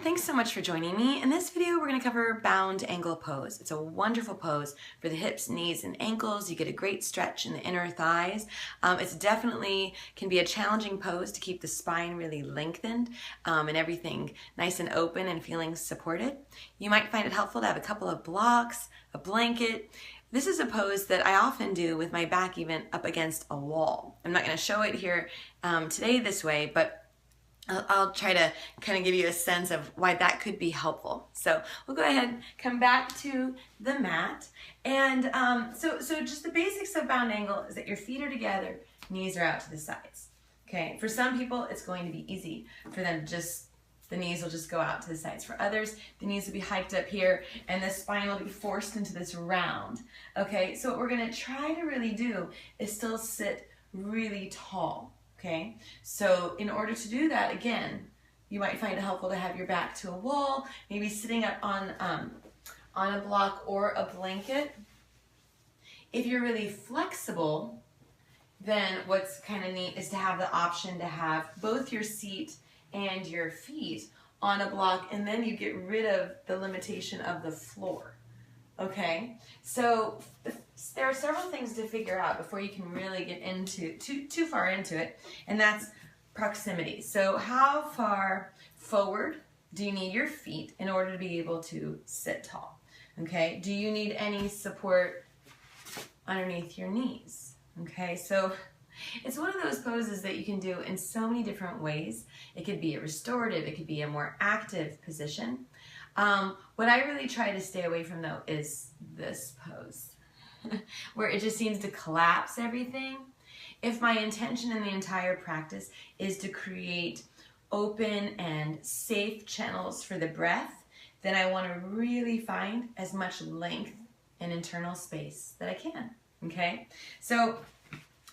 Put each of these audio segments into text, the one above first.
thanks so much for joining me. In this video, we're going to cover bound angle pose. It's a wonderful pose for the hips, knees, and ankles. You get a great stretch in the inner thighs. It's definitely can be a challenging pose to keep the spine really lengthened and everything nice and open and feeling supported. You might find it helpful to have a couple of blocks, a blanket. This is a pose that I often do with my back even up against a wall. I'm not going to show it here today this way, but I'll try to kind of give you a sense of why that could be helpful. So we'll go ahead and come back to the mat. And so just the basics of bound angle is that your feet are together, knees are out to the sides. Okay, for some people, it's going to be easy for them to the knees will just go out to the sides. For others, the knees will be hiked up here and the spine will be forced into this round. Okay, so what we're gonna try to really do is still sit really tall. Okay, so in order to do that, again, you might find it helpful to have your back to a wall, maybe sitting up on a block or a blanket. If you're really flexible, then what's kind of neat is to have the option to have both your seat and your feet on a block, and then you get rid of the limitation of the floor. Okay, so there are several things to figure out before you can really get into too far into it, and that's proximity. So how far forward do you need your feet in order to be able to sit tall? Okay, do you need any support underneath your knees? Okay, so it's one of those poses that you can do in so many different ways. It could be a restorative, it could be a more active position. What I really try to stay away from though is this pose where it just seems to collapse everything. If my intention in the entire practice is to create open and safe channels for the breath, then I want to really find as much length and internal space that I can. Okay, so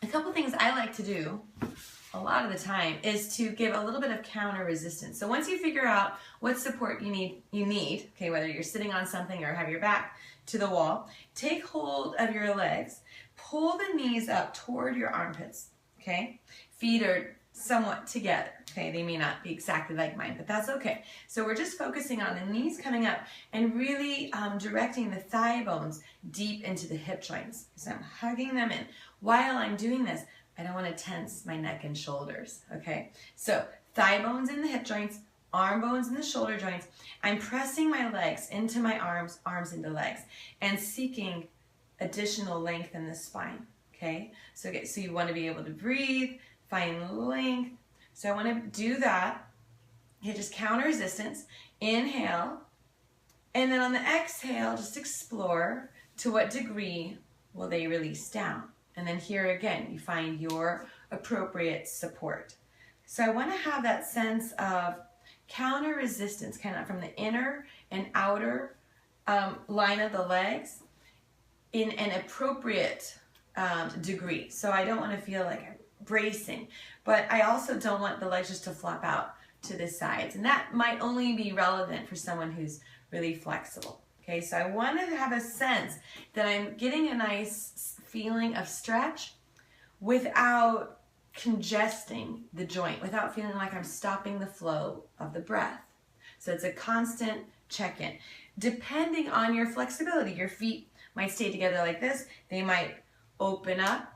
a couple things I like to do a lot of the time is to give a little bit of counter resistance. So once you figure out what support you need, okay, whether you're sitting on something or have your back to the wall, take hold of your legs, pull the knees up toward your armpits, okay? Feet are somewhat together, okay? They may not be exactly like mine, but that's okay. So we're just focusing on the knees coming up and really directing the thigh bones deep into the hip joints. So I'm hugging them in. While I'm doing this, I don't want to tense my neck and shoulders, okay? So thigh bones in the hip joints, arm bones in the shoulder joints. I'm pressing my legs into my arms, arms into legs, and seeking additional length in the spine, okay? So you want to be able to breathe, find length. So I want to do that. Okay, just counter resistance. Inhale, and then on the exhale, just explore to what degree will they release down. And then here again, you find your appropriate support. So I want to have that sense of counter resistance kind of from the inner and outer line of the legs in an appropriate degree. So I don't want to feel like I'm bracing, but I also don't want the legs just to flop out to the sides. And that might only be relevant for someone who's really flexible. Okay, so I want to have a sense that I'm getting a nice feeling of stretch without congesting the joint, without feeling like I'm stopping the flow of the breath. So it's a constant check-in. Depending on your flexibility, your feet might stay together like this. They might open up.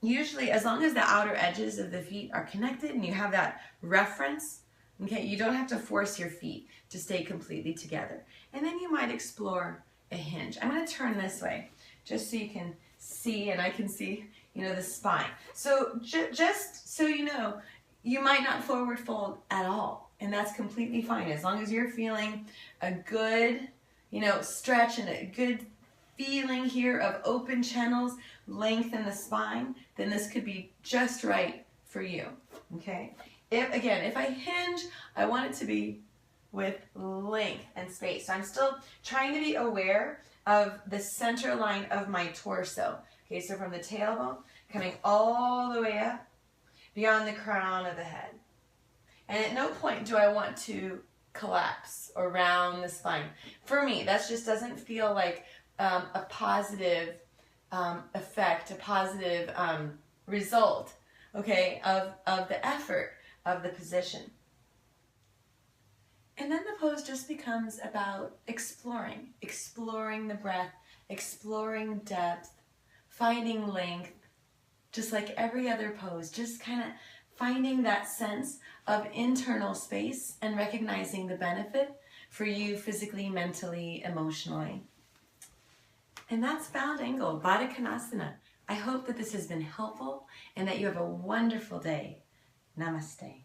Usually, as long as the outer edges of the feet are connected and you have that reference, okay, you don't have to force your feet to stay completely together. And then you might explore a hinge. I'm going to turn this way just so you can see, and I can see, you know, the spine. So just so you know, you might not forward fold at all, and that's completely fine. As long as you're feeling a good, you know, stretch and a good feeling here of open channels, length in the spine, then this could be just right for you, okay? If I hinge, I want it to be with length and space. So I'm still trying to be aware of the center line of my torso. Okay, so from the tailbone, coming all the way up beyond the crown of the head. And at no point do I want to collapse around the spine. For me, that just doesn't feel like a positive effect, a positive result, okay, of the effort of the position. And then the pose just becomes about exploring the breath, exploring depth, finding length, just like every other pose, just kind of finding that sense of internal space and recognizing the benefit for you physically, mentally, emotionally. And that's Bound Angle, Baddha Konasana. I hope that this has been helpful and that you have a wonderful day. Namaste.